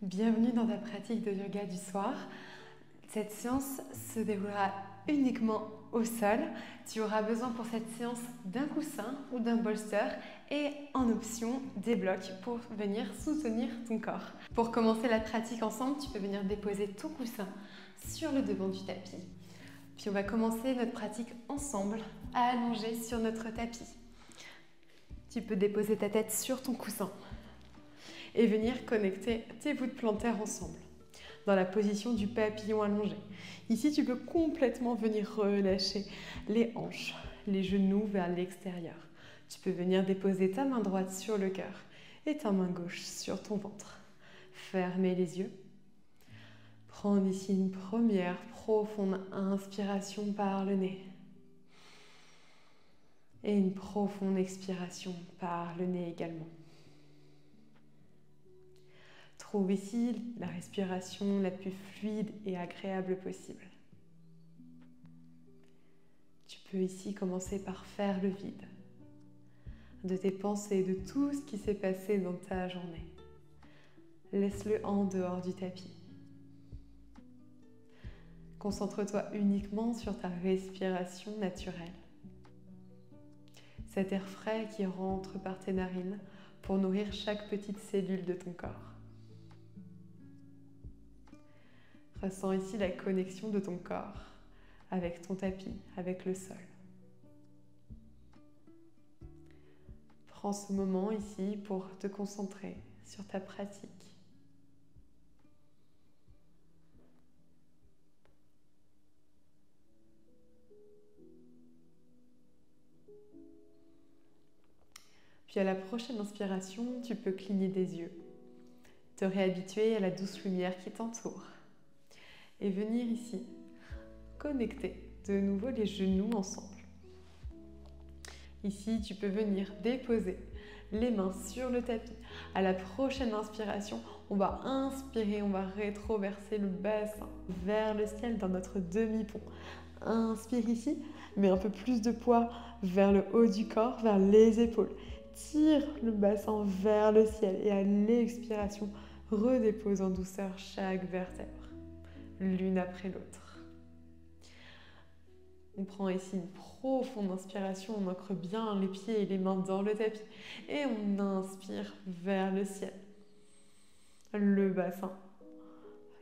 Bienvenue dans ta pratique de yoga du soir. Cette séance se déroulera uniquement au sol. Tu auras besoin pour cette séance d'un coussin ou d'un bolster et en option des blocs pour venir soutenir ton corps. Pour commencer la pratique ensemble, tu peux venir déposer ton coussin sur le devant du tapis. Puis on va commencer notre pratique ensemble, allongé sur notre tapis. Tu peux déposer ta tête sur ton coussin et venir connecter tes voûtes plantaires ensemble, dans la position du papillon allongé. Ici, tu peux complètement venir relâcher les hanches, les genoux vers l'extérieur. Tu peux venir déposer ta main droite sur le cœur et ta main gauche sur ton ventre. Fermez les yeux. Prendre ici une première profonde inspiration par le nez. Et une profonde expiration par le nez également. Trouve ici la respiration la plus fluide et agréable possible. Tu peux ici commencer par faire le vide de tes pensées, de tout ce qui s'est passé dans ta journée. Laisse-le en dehors du tapis. Concentre-toi uniquement sur ta respiration naturelle. Cet air frais qui rentre par tes narines pour nourrir chaque petite cellule de ton corps. Ressens ici la connexion de ton corps avec ton tapis, avec le sol. Prends ce moment ici pour te concentrer sur ta pratique. Puis à la prochaine inspiration, tu peux cligner des yeux, te réhabituer à la douce lumière qui t'entoure. Et venir ici, connecter de nouveau les genoux ensemble. Ici, tu peux venir déposer les mains sur le tapis. À la prochaine inspiration, on va inspirer, on va rétroverser le bassin vers le ciel dans notre demi-pont. Inspire ici, mets un peu plus de poids vers le haut du corps, vers les épaules. Tire le bassin vers le ciel et à l'expiration, redépose en douceur chaque vertèbre, l'une après l'autre. On prend ici une profonde inspiration, on ancre bien les pieds et les mains dans le tapis et on inspire vers le ciel. Le bassin,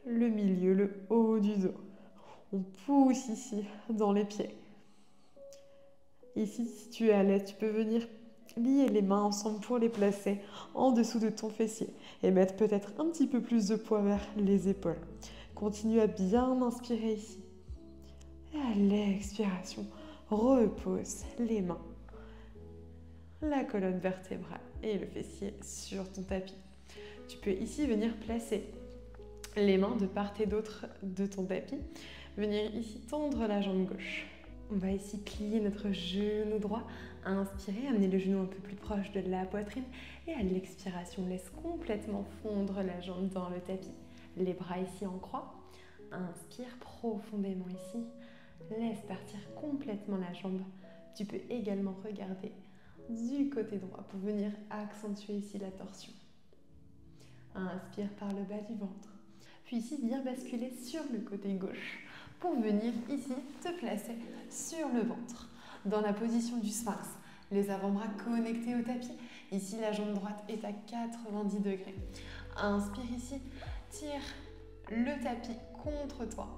le milieu, le haut du dos. On pousse ici dans les pieds. Ici, si tu es à l'aise, tu peux venir lier les mains ensemble pour les placer en dessous de ton fessier et mettre peut-être un petit peu plus de poids vers les épaules. Continue à bien inspirer ici. Et à l'expiration, repose les mains, la colonne vertébrale et le fessier sur ton tapis. Tu peux ici venir placer les mains de part et d'autre de ton tapis. Venir ici tendre la jambe gauche. On va ici plier notre genou droit. Inspirez, amenez le genou un peu plus proche de la poitrine. Et à l'expiration, laisse complètement fondre la jambe dans le tapis. Les bras ici en croix. Inspire profondément ici. Laisse partir complètement la jambe. Tu peux également regarder du côté droit pour venir accentuer ici la torsion. Inspire par le bas du ventre. Puis ici, viens basculer sur le côté gauche pour venir ici te placer sur le ventre, dans la position du sphinx. Les avant-bras connectés au tapis. Ici, la jambe droite est à 90 degrés. Inspire ici, tire le tapis contre toi.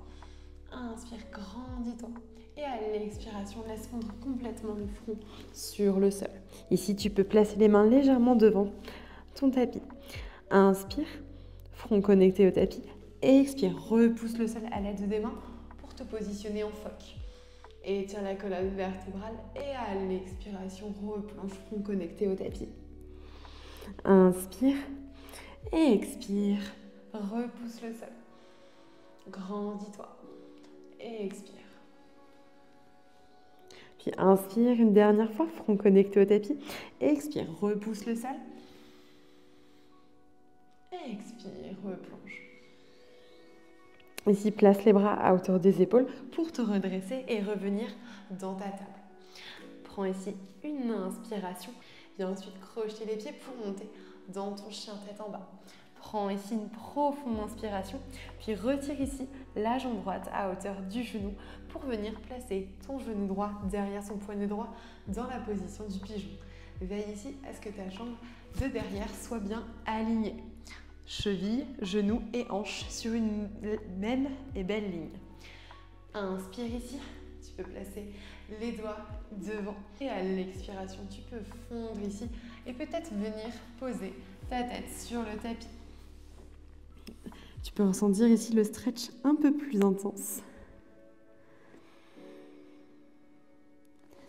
Inspire, grandis-toi. Et à l'expiration, laisse fondre complètement le front sur le sol. Ici, tu peux placer les mains légèrement devant ton tapis. Inspire, front connecté au tapis. Expire, repousse le sol à l'aide des mains pour te positionner en phoque. Étire la colonne vertébrale et à l'expiration, replonge front connecté au tapis. Inspire, expire, repousse le sol. Grandis-toi. Et expire. Puis inspire une dernière fois, front connecté au tapis. Expire, repousse le sol. Expire, replonge. Ici, place les bras à hauteur des épaules pour te redresser et revenir dans ta table. Prends ici une inspiration. Viens ensuite crocheter les pieds pour monter dans ton chien tête en bas. Prends ici une profonde inspiration, puis retire ici la jambe droite à hauteur du genou pour venir placer ton genou droit derrière son poignet droit dans la position du pigeon. Veille ici à ce que ta jambe de derrière soit bien alignée. Cheville, genou et hanche sur une même et belle ligne. Inspire ici, tu peux placer les doigts devant. Et à l'expiration, tu peux fondre ici et peut-être venir poser ta tête sur le tapis. Tu peux ressentir ici le stretch un peu plus intense.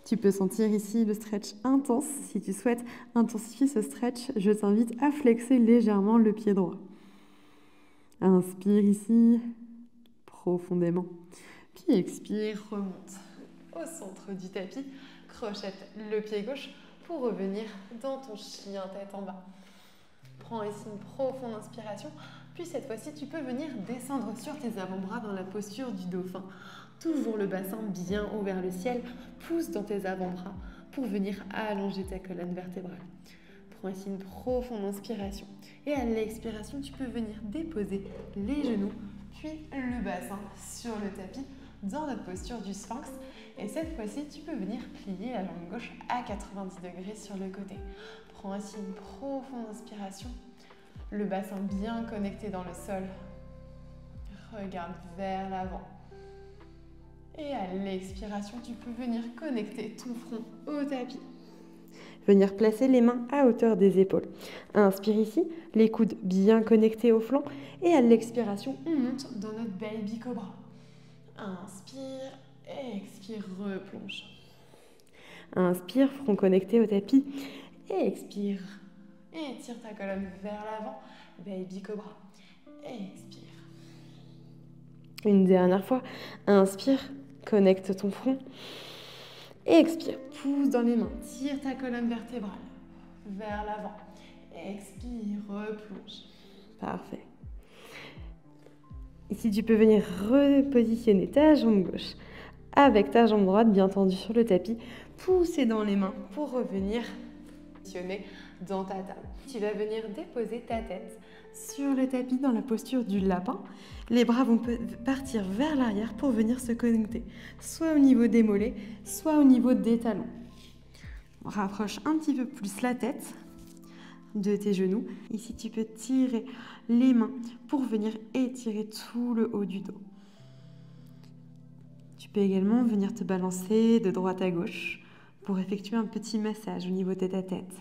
Tu peux sentir ici le stretch intense. Si tu souhaites intensifier ce stretch, je t'invite à flexer légèrement le pied droit. Inspire ici, profondément. Puis expire, remonte au centre du tapis. Crochette le pied gauche pour revenir dans ton chien tête en bas. Prends ici une profonde inspiration. Puis cette fois-ci, tu peux venir descendre sur tes avant-bras dans la posture du dauphin. Toujours le bassin bien haut vers le ciel. Pousse dans tes avant-bras pour venir allonger ta colonne vertébrale. Prends ici une profonde inspiration. Et à l'expiration, tu peux venir déposer les genoux, puis le bassin sur le tapis dans notre posture du sphinx. Et cette fois-ci, tu peux venir plier la jambe gauche à 90 degrés sur le côté. Prends ici une profonde inspiration. Le bassin bien connecté dans le sol. Regarde vers l'avant. Et à l'expiration, tu peux venir connecter ton front au tapis. Venir placer les mains à hauteur des épaules. Inspire ici, les coudes bien connectés au flanc. Et à l'expiration, on monte dans notre baby cobra. Inspire, expire, replonge. Inspire, front connecté au tapis. Et expire. Et tire ta colonne vers l'avant. Baby cobra. Expire. Une dernière fois. Inspire, connecte ton front. Et expire. Pousse dans les mains. Tire ta colonne vertébrale vers l'avant. Expire, replonge. Parfait. Ici, tu peux venir repositionner ta jambe gauche avec ta jambe droite bien tendue sur le tapis. Pousser dans les mains pour revenir positionner dans ta table. Tu vas venir déposer ta tête sur le tapis dans la posture du lapin. Les bras vont partir vers l'arrière pour venir se connecter, soit au niveau des mollets, soit au niveau des talons. Rapproche un petit peu plus la tête de tes genoux. Ici, tu peux tirer les mains pour venir étirer tout le haut du dos. Tu peux également venir te balancer de droite à gauche pour effectuer un petit massage au niveau tête à tête.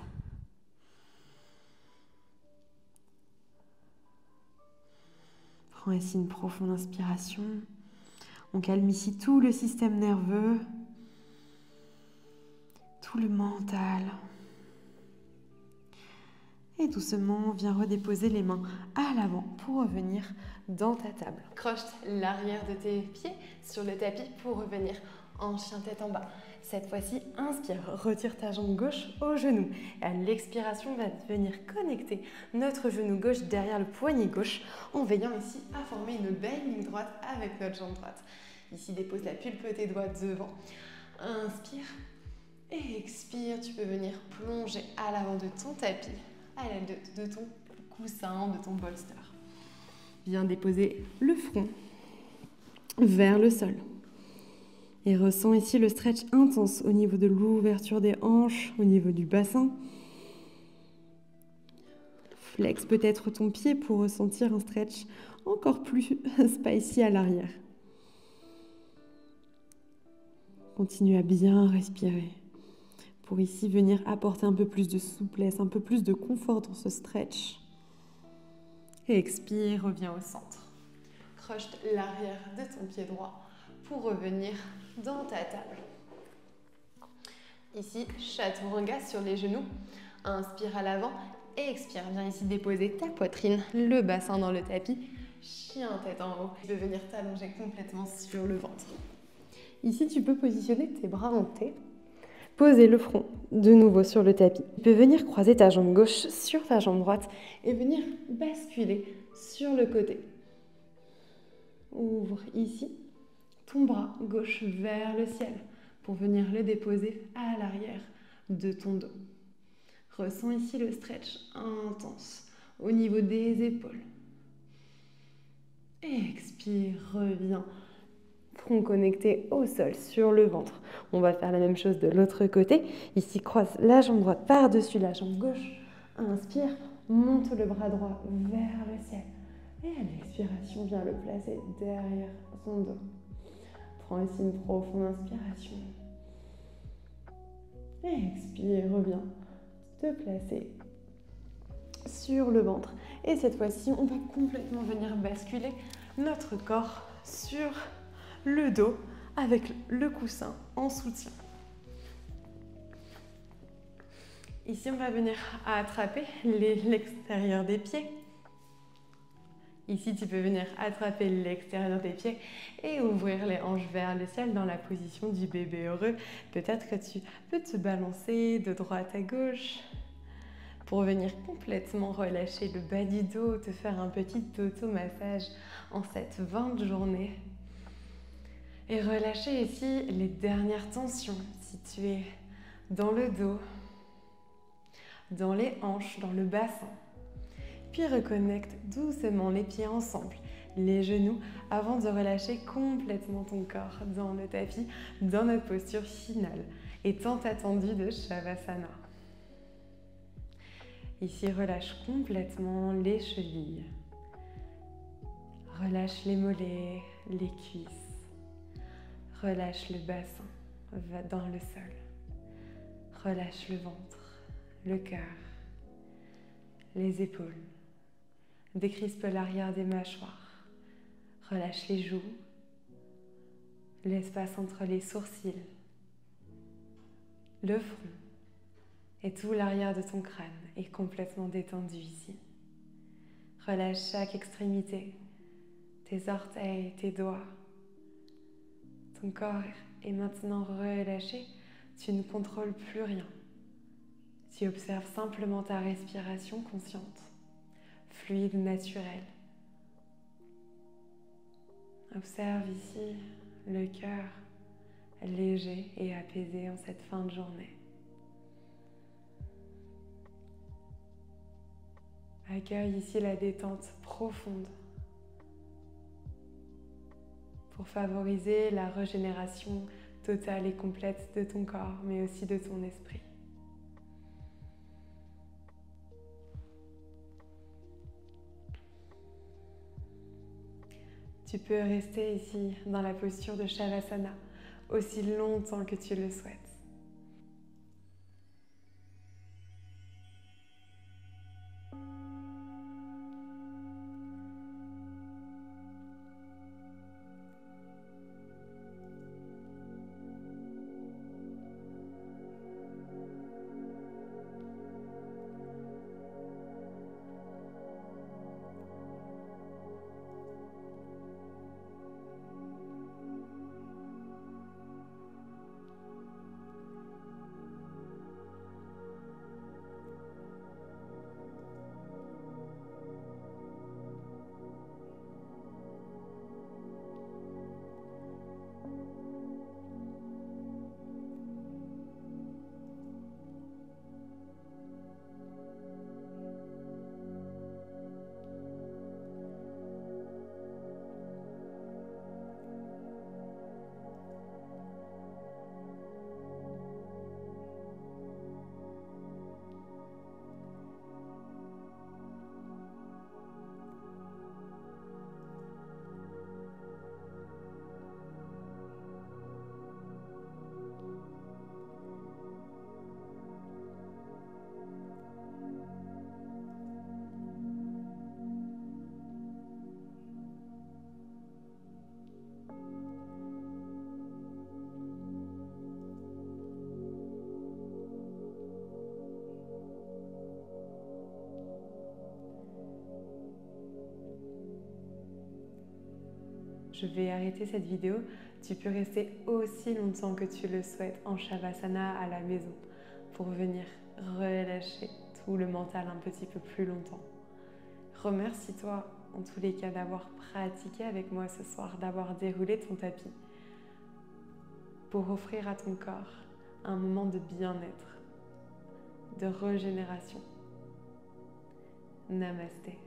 Prends ici une profonde inspiration. On calme ici tout le système nerveux, tout le mental. Et doucement, viens redéposer les mains à l'avant pour revenir dans ta table. Croche l'arrière de tes pieds sur le tapis pour revenir en chien tête en bas. Cette fois-ci, inspire, retire ta jambe gauche au genou. À l'expiration, on va venir connecter notre genou gauche derrière le poignet gauche en veillant ici à former une belle ligne droite avec notre jambe droite. Ici, dépose la pulpe de tes doigts devant. Inspire et expire. Tu peux venir plonger à l'avant de ton tapis, à l'aide de ton coussin, de ton bolster. Viens déposer le front vers le sol. Et ressens ici le stretch intense au niveau de l'ouverture des hanches, au niveau du bassin. Flex peut-être ton pied pour ressentir un stretch encore plus spicy à l'arrière. Continue à bien respirer pour ici venir apporter un peu plus de souplesse, un peu plus de confort dans ce stretch. Et expire, reviens au centre. Croche l'arrière de ton pied droit pour revenir dans ta table. Ici, chaturanga sur les genoux. Inspire à l'avant et expire. Viens ici déposer ta poitrine, le bassin dans le tapis. Chien tête en haut. Tu peux venir t'allonger complètement sur le ventre. Ici, tu peux positionner tes bras en T. Poser le front de nouveau sur le tapis. Tu peux venir croiser ta jambe gauche sur ta jambe droite et venir basculer sur le côté. Ouvre ici ton bras gauche vers le ciel pour venir le déposer à l'arrière de ton dos. Ressens ici le stretch intense au niveau des épaules. Expire, reviens. Front connecté au sol, sur le ventre. On va faire la même chose de l'autre côté. Ici, croise la jambe droite par-dessus la jambe gauche. Inspire, monte le bras droit vers le ciel. Et à l'expiration, viens le placer derrière son dos. Prends ici une profonde inspiration. Expire, reviens te placer sur le ventre. Et cette fois-ci, on va complètement venir basculer notre corps sur le dos avec le coussin en soutien. Ici, on va venir attraper l'extérieur des pieds. Ici, tu peux venir attraper l'extérieur des pieds et ouvrir les hanches vers le ciel dans la position du bébé heureux. Peut-être que tu peux te balancer de droite à gauche pour venir complètement relâcher le bas du dos, te faire un petit auto-massage en cette fin de journée. Et relâcher ici les dernières tensions situées dans le dos, dans les hanches, dans le bassin. Puis reconnecte doucement les pieds ensemble, les genoux, avant de relâcher complètement ton corps dans le tapis, dans notre posture finale et tant attendue de Shavasana. Ici, relâche complètement les chevilles. Relâche les mollets, les cuisses. Relâche le bassin, va dans le sol. Relâche le ventre, le cœur, les épaules. Décrispe l'arrière des mâchoires. Relâche les joues, l'espace entre les sourcils, le front et tout l'arrière de ton crâne est complètement détendu ici. Relâche chaque extrémité, tes orteils, tes doigts. Ton corps est maintenant relâché, tu ne contrôles plus rien. Tu observes simplement ta respiration consciente, fluide, naturelle. Observe ici le cœur léger et apaisé en cette fin de journée. Accueille ici la détente profonde pour favoriser la régénération totale et complète de ton corps, mais aussi de ton esprit. Tu peux rester ici dans la posture de Shavasana aussi longtemps que tu le souhaites. Je vais arrêter cette vidéo. Tu peux rester aussi longtemps que tu le souhaites en Shavasana à la maison pour venir relâcher tout le mental un petit peu plus longtemps. Remercie-toi en tous les cas d'avoir pratiqué avec moi ce soir, d'avoir déroulé ton tapis pour offrir à ton corps un moment de bien-être, de régénération, Namasté.